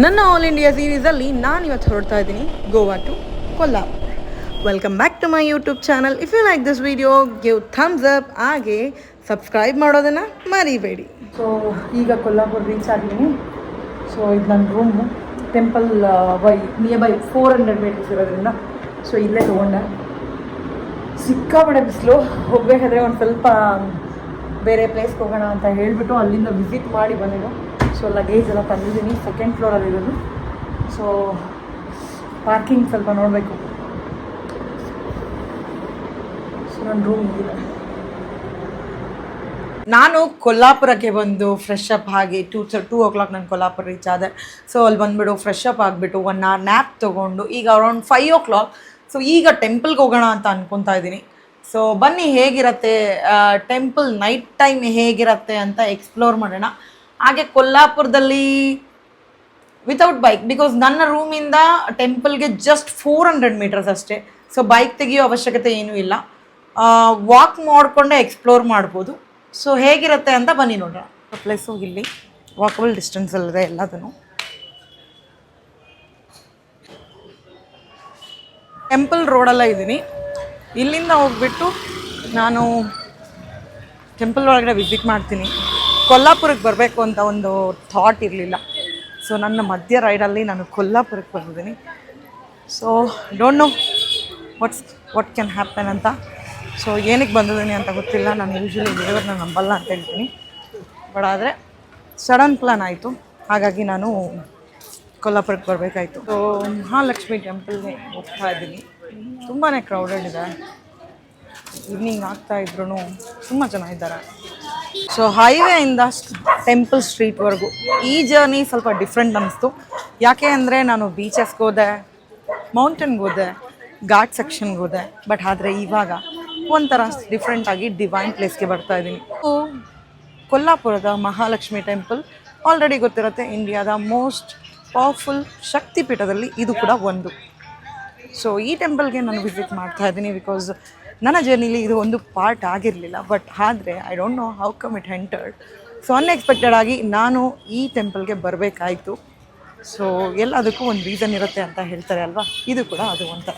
ನನ್ನ all India ಸೀರೀಸಲ್ಲಿ ನಾನು ಇವತ್ತು ಹೊರಡ್ತಾ ಇದ್ದೀನಿ Goa to Kolhapur. Welcome back to my YouTube channel. If you like this video give thumbs up, ಹಾಗೆ ಸಬ್ಸ್ಕ್ರೈಬ್ ಮಾಡೋದನ್ನು ಮರಿಬೇಡಿ. ಸೊ ಈಗ ಕೊಲ್ಲಾಪುರ್ ರೀಚ್ ಆಗಿದ್ದೀನಿ. ಸೊ ಇದು ನನ್ನ room. Temple near by 400 meters ಇರೋದ್ರಿಂದ ಸೊ ಇಲ್ಲೇ ತೊಗೊಂಡೆ. ಸಿಕ್ಕಾಪಟ್ಟೆ ಬಿಸಿಲು. ಹೋಗಬೇಕಾದ್ರೆ ಒಂದು ಸ್ವಲ್ಪ ಬೇರೆ ಪ್ಲೇಸ್ಗೆ ಹೋಗೋಣ ಅಂತ ಹೇಳಿಬಿಟ್ಟು ಅಲ್ಲಿಂದ ವಿಸಿಟ್ ಮಾಡಿ ಬಂದಿದ್ದು. ಸೊ ಲಗೇಜ್ ಎಲ್ಲ ತಂದಿದ್ದೀನಿ. ಸೆಕೆಂಡ್ ಫ್ಲೋರಲ್ಲಿ ಇರೋದು. ಸೊ ಪಾರ್ಕಿಂಗ್ ಸ್ವಲ್ಪ ನೋಡಬೇಕು. ಸೊ ನನ್ನ ರೂಮ್ ಇದೆ. ನಾನು ಕೊಲ್ಲಾಪುರಕ್ಕೆ ಬಂದು ಫ್ರೆಶ್ ಅಪ್ ಆಗಿ 2 o'clock ನಾನು ಕೊಲ್ಲಾಪುರ ರೀಚ್ ಆದೆ. ಸೊ ಅಲ್ಲಿ ಬಂದುಬಿಟ್ಟು ಫ್ರೆಶ್ ಅಪ್ ಆಗಿಬಿಟ್ಟು 1 hour ನ್ಯಾಪ್ ತೊಗೊಂಡು ಈಗ ಅರೌಂಡ್ 5 o'clock. ಸೊ ಈಗ ಟೆಂಪಲ್ಗೆ ಹೋಗೋಣ ಅಂತ ಅನ್ಕೊತಾ ಇದ್ದೀನಿ. ಸೊ ಬನ್ನಿ ಹೇಗಿರುತ್ತೆ ಟೆಂಪಲ್ ನೈಟ್ ಟೈಮ್ ಹೇಗಿರುತ್ತೆ ಅಂತ ಎಕ್ಸ್ಪ್ಲೋರ್ ಮಾಡೋಣ. ಹಾಗೆ ಕೊಲ್ಲಾಪುರದಲ್ಲಿ ವಿತೌಟ್ ಬೈಕ್, ಬಿಕಾಸ್ ನನ್ನ ರೂಮಿಂದ ಟೆಂಪಲ್ಗೆ ಜಸ್ಟ್ 400 ಮೀಟರ್ಸ್ ಅಷ್ಟೇ. ಸೊ ಬೈಕ್ ತೆಗಿಯೋ ಅವಶ್ಯಕತೆ ಏನೂ ಇಲ್ಲ. ವಾಕ್ ಮಾಡಿಕೊಂಡೇ ಎಕ್ಸ್ಪ್ಲೋರ್ ಮಾಡ್ಬೋದು. ಸೊ ಹೇಗಿರುತ್ತೆ ಅಂತ ಬನ್ನಿ ನೋಡೋಣ. ಪ್ಲೇಸು ಇಲ್ಲಿ ವಾಕಬಲ್ ಡಿಸ್ಟೆನ್ಸಲ್ಲಿದೆ ಎಲ್ಲದನ್ನು. ಟೆಂಪಲ್ ರೋಡಲ್ಲ ಇದ್ದೀನಿ. ಇಲ್ಲಿಂದ ಹೋಗ್ಬಿಟ್ಟು ನಾನು ಟೆಂಪಲ್ ಒಳಗಡೆ ವಿಸಿಟ್ ಮಾಡ್ತೀನಿ. ಕೊಲ್ಲಾಪುರಕ್ಕೆ ಬರಬೇಕು ಅಂತ ಒಂದು ಥಾಟ್ ಇರಲಿಲ್ಲ. ಸೊ ನನ್ನ ಮಧ್ಯ ರೈಡಲ್ಲಿ ನಾನು ಕೊಲ್ಲಾಪುರಕ್ಕೆ ಬಂದಿದ್ದೀನಿ. So don't know what can happen ಅಂತ. ಸೊ ಏನಕ್ಕೆ ಬಂದಿದ್ದೀನಿ ಅಂತ ಗೊತ್ತಿಲ್ಲ. ನಾನು ಯೂಶ್ವಲಿ ದೇವರನ್ನ ನಂಬಲ್ಲ ಅಂತ ಹೇಳ್ತೀನಿ. ಬಟ್ ಆದರೆ ಸಡನ್ ಪ್ಲಾನ್ ಆಯಿತು. ಹಾಗಾಗಿ ನಾನು ಕೊಲ್ಲಾಪುರಕ್ಕೆ ಬರಬೇಕಾಯಿತು. ಸೊ ಮಹಾಲಕ್ಷ್ಮಿ ಟೆಂಪಲ್ಗೆ ಹೋಗ್ತಾ ಇದ್ದೀನಿ. ತುಂಬಾ ಕ್ರೌಡೆಡ್ ಇದೆ. ಈವ್ನಿಂಗ್ ಆಗ್ತಾ ಇದ್ರೂ ತುಂಬ ಜನ ಇದ್ದಾರೆ. ಸೊ ಹೈವೇಯಿಂದ ಟೆಂಪಲ್ ಸ್ಟ್ರೀಟ್ವರೆಗೂ ಈ ಜರ್ನಿ ಸ್ವಲ್ಪ ಡಿಫ್ರೆಂಟ್ ಅನ್ನಿಸ್ತು. ಯಾಕೆ ಅಂದರೆ ನಾನು ಬೀಚಸ್ಗೆ ಹೋದೆ, ಮೌಂಟೇನ್ಗೆ ಹೋದೆ, ಘಾಟ್ ಸೆಕ್ಷನ್ಗೆ ಹೋದೆ. ಬಟ್ ಆದರೆ ಇವಾಗ ಒಂಥರ ಡಿಫ್ರೆಂಟಾಗಿ ಡಿವೈನ್ ಪ್ಲೇಸ್ಗೆ ಬರ್ತಾ ಇದ್ದೀನಿ. ಕೊಲ್ಲಾಪುರದ ಮಹಾಲಕ್ಷ್ಮಿ ಟೆಂಪಲ್ ಆಲ್ರೆಡಿ ಗೊತ್ತಿರುತ್ತೆ, ಇಂಡಿಯಾದ ಮೋಸ್ಟ್ ಪವರ್ಫುಲ್ ಶಕ್ತಿಪೀಠದಲ್ಲಿ ಇದು ಕೂಡ ಒಂದು. ಸೊ ಈ ಟೆಂಪಲ್ಗೆ ನಾನು ವಿಸಿಟ್ ಮಾಡ್ತಾ ಇದ್ದೀನಿ ಬಿಕಾಸ್ ನನ್ನ ಜರ್ನಿಲಿ ಇದು ಒಂದು ಪಾರ್ಟ್ ಆಗಿರಲಿಲ್ಲ. ಬಟ್ ಆದರೆ I don't know how come it entered. So unexpected ಆಗಿ ನಾನು ಈ ಟೆಂಪಲ್ಗೆ ಬರಬೇಕಾಯಿತು. ಸೊ ಎಲ್ಲದಕ್ಕೂ ಒಂದು ರೀಸನ್ ಇರುತ್ತೆ ಅಂತ ಹೇಳ್ತಾರೆ ಅಲ್ವಾ, ಇದು ಕೂಡ ಅದು ಒಂಥರ.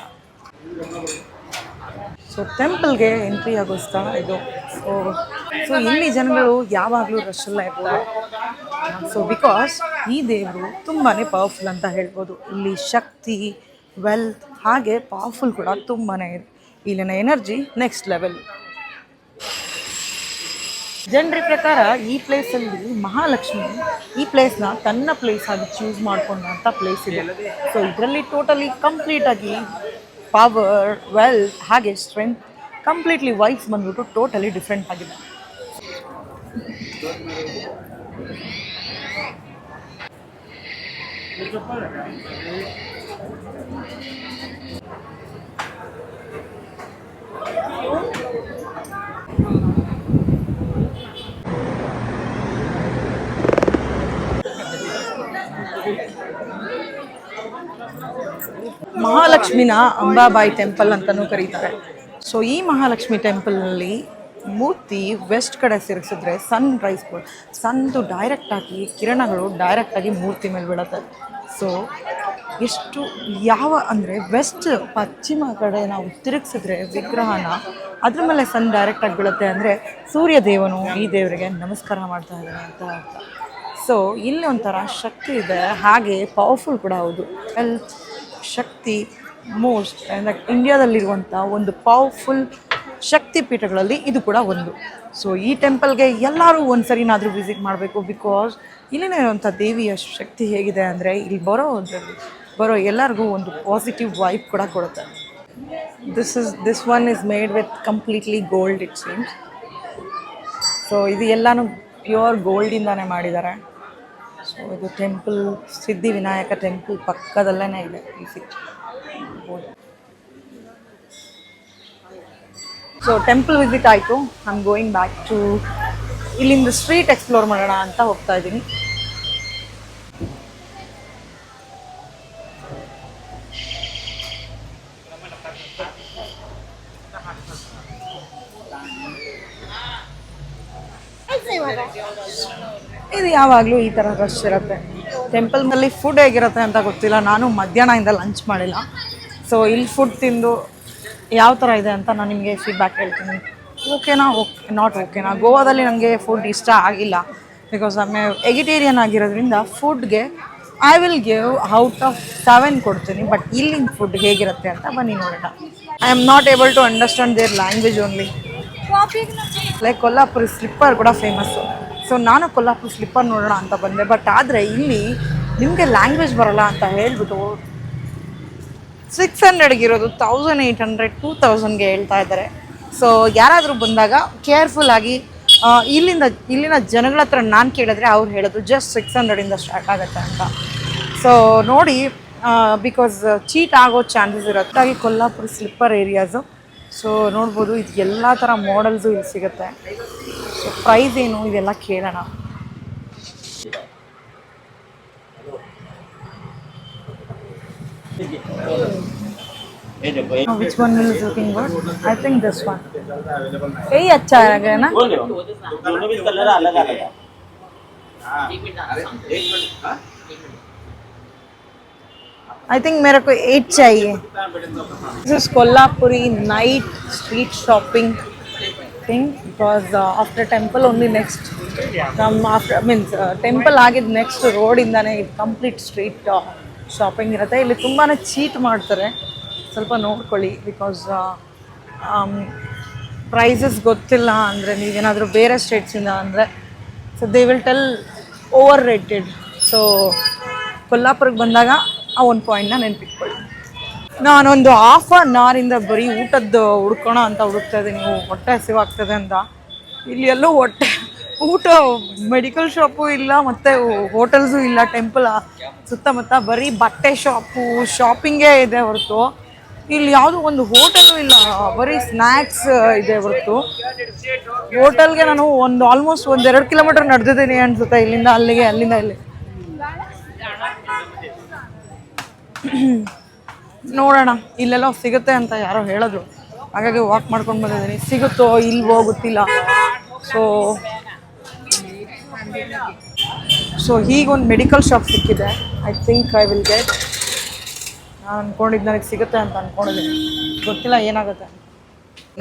ಸೊ ಟೆಂಪಲ್ಗೆ ಎಂಟ್ರಿ ಆಗೋ ಸ್ಥಳ ಇದು. ಸೊ ಇಲ್ಲಿ ಜನಗಳು ಯಾವಾಗಲೂ ರಶಲ್ಲ ಇರ್ತಾರೆ. ಸೊ ಬಿಕಾಸ್ ಈ ದೇವರು ತುಂಬಾ ಪವರ್ಫುಲ್ ಅಂತ ಹೇಳ್ಬೋದು. ಇಲ್ಲಿ ಶಕ್ತಿ, ವೆಲ್ತ್ ಹಾಗೆ ಪವರ್ಫುಲ್ ಕೂಡ ತುಂಬಾ ಇದೆ. ಇಲ್ಲಿನ ಎನರ್ಜಿ ನೆಕ್ಸ್ಟ್ ಲೆವೆಲ್. ಜನರ ಪ್ರಕಾರ ಈ ಪ್ಲೇಸಲ್ಲಿ ಮಹಾಲಕ್ಷ್ಮಿ ಈ ಪ್ಲೇಸ್ನ ತನ್ನ ಪ್ಲೇಸ್ ಆಗಿ ಚೂಸ್ ಮಾಡ್ಕೊಂಡಂಥ ಪ್ಲೇಸ್ ಇದೆ. ಸೊ ಇದರಲ್ಲಿ ಟೋಟಲಿ ಕಂಪ್ಲೀಟಾಗಿ ಪವರ್, ವೆಲ್ತ್ ಹಾಗೆ ಸ್ಟ್ರೆಂತ್ ಕಂಪ್ಲೀಟ್ಲಿ ವೈಬ್ಸ್ ಬಂದ್ಬಿಟ್ಟು ಟೋಟಲಿ ಡಿಫ್ರೆಂಟ್ ಆಗಿದೆ. ಮಹಾಲಕ್ಷ್ಮಿನ ಅಂಬಾಬಾಯಿ ಟೆಂಪಲ್ ಅಂತಲೂ ಕರೀತಾರೆ. ಸೊ ಈ ಮಹಾಲಕ್ಷ್ಮಿ ಟೆಂಪಲ್ನಲ್ಲಿ ಮೂರ್ತಿ ವೆಸ್ಟ್ ಕಡೆ ತಿರುಗಿಸಿದ್ರೆ ಸನ್ದು ಡೈರೆಕ್ಟಾಗಿ ಕಿರಣಗಳು ಡೈರೆಕ್ಟಾಗಿ ಮೂರ್ತಿ ಮೇಲೆ ಬೀಳುತ್ತೆ. ಸೊ ಎಷ್ಟು ಅಂದರೆ ವೆಸ್ಟ್ ಪಶ್ಚಿಮ ಕಡೆ ನಾವು ತಿರುಗಿಸಿದ್ರೆ ವಿಗ್ರಹನ ಅದ್ರ ಮೇಲೆ ಸನ್ ಡೈರೆಕ್ಟಾಗಿ ಬೀಳುತ್ತೆ. ಅಂದರೆ ಸೂರ್ಯ ದೇವನು ಈ ದೇವರಿಗೆ ನಮಸ್ಕಾರ ಮಾಡ್ತಾ ಇದ್ದಾನೆ ಅಂತ ಅರ್ಥ. ಸೊ ಇಲ್ಲಿ ಒಂಥರ ಶಕ್ತಿ ಇದೆ, ಹಾಗೆ ಪವರ್ಫುಲ್ ಕೂಡ ಹೌದು. ವೆಲ್ತ್, ಶಕ್ತಿ ಮೋಸ್ಟ್ ಇಂಡಿಯಾದಲ್ಲಿರುವಂಥ ಒಂದು ಪವರ್ಫುಲ್ ಶಕ್ತಿಪೀಠಗಳಲ್ಲಿ ಇದು ಕೂಡ ಒಂದು. ಸೊ ಈ ಟೆಂಪಲ್ಗೆ ಎಲ್ಲರೂ ಒಂದು ಸರಿನಾದರೂ ವಿಸಿಟ್ ಮಾಡಬೇಕು. ಬಿಕಾಸ್ ಇಲ್ಲಿನ ಇರುವಂಥ ದೇವಿಯ ಶಕ್ತಿ ಹೇಗಿದೆ ಅಂದರೆ ಇಲ್ಲಿ ಬರೋ ಎಲ್ಲರಿಗೂ ಒಂದು ಪಾಸಿಟಿವ್ ವೈಬ್ ಕೂಡ ಕೊಡುತ್ತೆ. This one is made with completely gold it seems. So ಇದು ಎಲ್ಲನೂ ಪ್ಯೂರ್ ಗೋಲ್ಡಿಂದಾನೇ ಮಾಡಿದ್ದಾರೆ. ಸೊ ಇದು ಟೆಂಪಲ್ ಸಿದ್ಧಿವಿನಾಯಕ ಟೆಂಪಲ್ ಪಕ್ಕದಲ್ಲೇ ಇದೆ ಈ ಸಿಟಿ. ಸೊ ಟೆಂಪಲ್ ವಿಸಿಟ್ ಆಯಿತು. I am going back to ಇಲ್ಲಿಂದ ಸ್ಟ್ರೀಟ್ ಎಕ್ಸ್ಪ್ಲೋರ್ ಮಾಡೋಣ ಅಂತ ಹೋಗ್ತಾ ಇದ್ದೀನಿ. ಇದು ಯಾವಾಗಲೂ ಈ ಥರ ರಶ್ ಇರುತ್ತೆ. ಟೆಂಪಲ್ನಲ್ಲಿ ಫುಡ್ ಹೇಗಿರುತ್ತೆ ಅಂತ ಗೊತ್ತಿಲ್ಲ, ನಾನು ಮಧ್ಯಾಹ್ನದಿಂದ ಲಂಚ್ ಮಾಡಿಲ್ಲ. ಸೊ ಇಲ್ಲಿ ಫುಡ್ ತಿಂದು ಯಾವ ಥರ ಇದೆ ಅಂತ ನಾನು ನಿಮಗೆ ಫೀಡ್ಬ್ಯಾಕ್ ಹೇಳ್ತೀನಿ. ಓಕೆನಾ, ಓಕೆ ನಾಟ್ ಓಕೆನಾ. ಗೋವಾದಲ್ಲಿ ನನಗೆ ಫುಡ್ ಇಷ್ಟ ಆಗಿಲ್ಲ, ಬಿಕಾಸ್ ಆಮೇಲೆ ವೆಜಿಟೇರಿಯನ್ ಆಗಿರೋದ್ರಿಂದ ಫುಡ್ಗೆ I will give out of 7 ಕೊಡ್ತೀನಿ. ಬಟ್ ಇಲ್ಲಿನ ಫುಡ್ ಹೇಗಿರುತ್ತೆ ಅಂತ ಬನ್ನಿ ನೋಡೋಣ. I am not able to understand their language only. Like Kolhapuri slipper ಕೂಡ ಫೇಮಸ್ಸು. ಸೊ ನಾನು ಕೊಲ್ಲಾಪುರಿ ಸ್ಲಿಪ್ಪರ್ ನೋಡೋಣ ಅಂತ ಬಂದೆ. ಬಟ್ ಆದರೆ ಇಲ್ಲಿ ನಿಮಗೆ ಲ್ಯಾಂಗ್ವೇಜ್ ಬರೋಲ್ಲ ಅಂತ ಹೇಳ್ಬಿಟ್ಟು 600 ಇರೋದು 1800 2000ಗೆ ಹೇಳ್ತಾ ಇದ್ದಾರೆ. ಸೊ ಯಾರಾದರೂ ಬಂದಾಗ ಕೇರ್ಫುಲ್ಲಾಗಿ ಇಲ್ಲಿನ ಜನಗಳ ಹತ್ರ ನಾನು ಕೇಳಿದ್ರೆ ಅವ್ರು ಹೇಳೋದು ಜಸ್ಟ್ 600ಇಂದ ಸ್ಟಾರ್ಟ್ ಆಗುತ್ತೆ ಅಂತ. ಸೊ ನೋಡಿ, ಬಿಕಾಸ್ ಚೀಟ್ ಆಗೋ ಚಾನ್ಸಸ್ ಇರುತ್ತೆ. ಹಾಗೆ ಕೊಲ್ಲಾಪುರಿ ಸ್ಲಿಪ್ಪರ್ ಏರಿಯಾಸು. ಸೊ ನೋಡ್ಬೋದು, ಇದು ಎಲ್ಲ ಥರ ಮಾಡೆಲ್ಸು ಇಲ್ಲಿ ಸಿಗುತ್ತೆ. ಸೊ ಪ್ರೈಸ್ ಏನು ಇದೆಲ್ಲ ಕೇಳೋಣ. Which one is looking good? I think this one. यही अच्छा है ना? दोनों भी कलर अलग अलग है. I think मेरे को 8 चाहिए. This is Kolhapuri night street shopping thing, because after temple only next from after means temple ಆಗಿದ ನೆಕ್ಸ್ಟ್ ರೋಡ್ ಇಂದಾನೆ ಕಂಪ್ಲೀಟ್ ಸ್ಟ್ರೀಟ್ ಶಾಪಿಂಗ್ ಇರುತ್ತೆ. ಇಲ್ಲಿ ತುಂಬಾ ಚೀಟ್ ಮಾಡ್ತಾರೆ, ಸ್ವಲ್ಪ ನೋಡ್ಕೊಳ್ಳಿ. ಬಿಕಾಸ್ ಪ್ರೈಸಸ್ ಗೊತ್ತಿಲ್ಲ ಅಂದರೆ ನೀವೇನಾದರೂ ಬೇರೆ ಸ್ಟೇಟ್ಸಿಂದ ಅಂದರೆ so they will tell overrated. So ಕೊಲ್ಲಾಪುರಕ್ಕೆ ಬಂದಾಗ ಆ ಒಂದು ಪಾಯಿಂಟ್ನ ನೆನ್ಪಿಟ್ಕೊಳ್ಳಿ. ನಾನೊಂದು ಹಾಫ್ ಆನ್ ಅವರಿಂದ ಬರೀ ಊಟದ್ದು ಹುಡ್ಕೋಣ ಅಂತ ಹುಡುಕ್ತಾ ಇದ್ದೀನಿ. ಹೊಟ್ಟೆ ಹಸಿವಾಗ್ತದೆ ಅಂತ. ಇಲ್ಲಿ ಎಲ್ಲೂ ಊಟ ಮೆಡಿಕಲ್ ಶಾಪು ಇಲ್ಲ, ಮತ್ತು ಹೋಟೆಲ್ಸು ಇಲ್ಲ. ಟೆಂಪಲ್ ಸುತ್ತಮುತ್ತ ಬರೀ ಬಟ್ಟೆ ಶಾಪಿಂಗೇ ಇದೆ ಹೊರತು ಇಲ್ಲಿ ಯಾವುದೂ ಒಂದು ಹೋಟೆಲು ಇಲ್ಲ. ಬರೀ ಸ್ನ್ಯಾಕ್ಸ್ ಇದೆ ಹೊರತು ಹೋಟೆಲ್ಗೆ ನಾನು ಆಲ್ಮೋಸ್ಟ್ 1-2 ಕಿಲೋಮೀಟರ್ ನಡೆದಿದ್ದೀನಿ ಅನ್ಸುತ್ತೆ, ಇಲ್ಲಿಂದ ಅಲ್ಲಿಗೆ, ಅಲ್ಲಿಂದ ಇಲ್ಲಿ. ನೋಡೋಣ, ಇಲ್ಲೆಲ್ಲ ಸಿಗುತ್ತೆ ಅಂತ ಯಾರೋ ಹೇಳಿದ್ರು, ಹಾಗಾಗಿ ವಾಕ್ ಮಾಡ್ಕೊಂಡು ಬಂದಿದ್ದೀನಿ. ಸಿಗುತ್ತೋ ಇಲ್ವೋ ಗೊತ್ತಿಲ್ಲ. ಸೊ ಹೀಗೊಂದು ಮೆಡಿಕಲ್ ಶಾಪ್ ಸಿಕ್ಕಿದೆ. I think I will get. ನಾನು ಅಂದ್ಕೊಂಡಿದ್ದು ನನಗೆ ಸಿಗುತ್ತೆ ಅಂತ ಅಂದ್ಕೊಂಡಿದ್ದೀನಿ, ಗೊತ್ತಿಲ್ಲ ಏನಾಗುತ್ತೆ.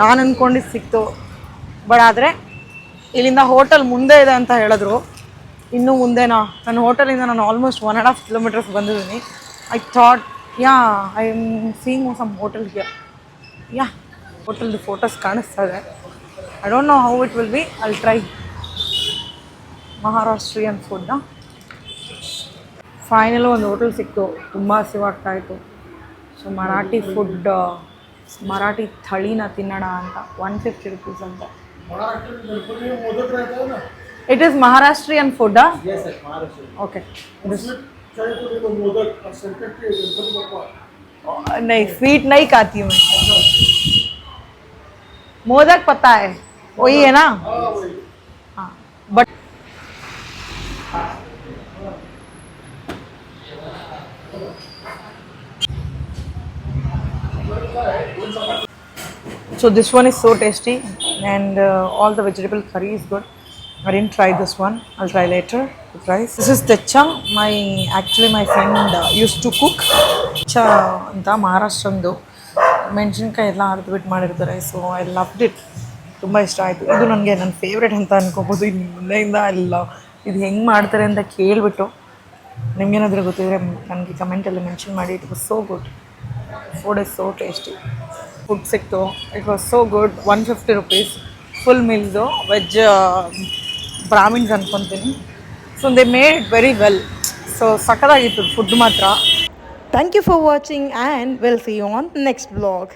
ನಾನು ಅಂದ್ಕೊಂಡಿದ್ದು ಸಿಕ್ತು. ಬಟ್ ಆದರೆ ಇಲ್ಲಿಂದ ಹೋಟೆಲ್ ಮುಂದೆ ಇದೆ ಅಂತ ಹೇಳಿದ್ರು. ಇನ್ನೂ ಮುಂದೆನಾ? ನನ್ನ ಹೋಟೆಲಿಂದ ನಾನು ಆಲ್ಮೋಸ್ಟ್ 1.5 ಕಿಲೋಮೀಟರ್ಸ್ ಬಂದಿದ್ದೀನಿ. I thought I am seeing some hotel here. ಹೋಟೆಲ್ದು ಫೋಟೋಸ್ ಕಾಣಿಸ್ತಾ ಇದೆ. I don't know how it will be. I'll try. Maharashtrian ಫುಡ್ನ ಫೈನಲು ಒಂದು ಹೋಟೆಲ್ ಸಿಕ್ತು. ತುಂಬ ಹಸಿವಾಗ್ತಾಯಿತ್ತು. ಸೊ ಮರಾಠಿ ಫುಡ್, ಮರಾಠಿ ಥಳೀನ ತಿನ್ನೋಣ ಅಂತ. 150 rupees ಅಂತ. It is Maharashtrian food? Okay. नहीं, स्वीट नहीं खाती हूँ मैं. मोदक पता है, वही है ना? हाँ, but so this one is so tasty, and all the vegetable curry is good. I didn't try this one. I'll try later to try. This is techam. My friend used to cook. Techa anta Maharashtriandu. ಮೆಣಸಿನ್ಕಾಯಿ ಎಲ್ಲ ಅರ್ದ್ಬಿಟ್ಟು ಮಾಡಿರ್ತಾರೆ. So I loved it. ತುಂಬ ಇಷ್ಟ ಆಯಿತು. ಇದು ನನಗೆ ನನ್ನ favourite ಅಂತ ಅನ್ಕೋಬೋದು. ಇನ್ನು ಮುಂದೆಯಿಂದ ಎಲ್ಲ ಇದು ಹೆಂಗೆ ಮಾಡ್ತಾರೆ ಅಂತ ಕೇಳಿಬಿಟ್ಟು ನಿಮಗೇನಾದರೂ ಗೊತ್ತಿದ್ರೆ ನನಗೆ ಕಮೆಂಟಲ್ಲಿ ಮೆನ್ಷನ್ ಮಾಡಿ. It was so good. Food is so tasty. Food ಸಿಕ್ತು. It was so good. 150 rupees full meals. Veg Brahmins ಅನ್ಕೊತೀನಿ. So they made it very well. So ಸಖತ್ತಾಗಿತ್ತು ಫುಡ್ ಮಾತ್ರ. Thank you for watching, and we'll see you on the next vlog.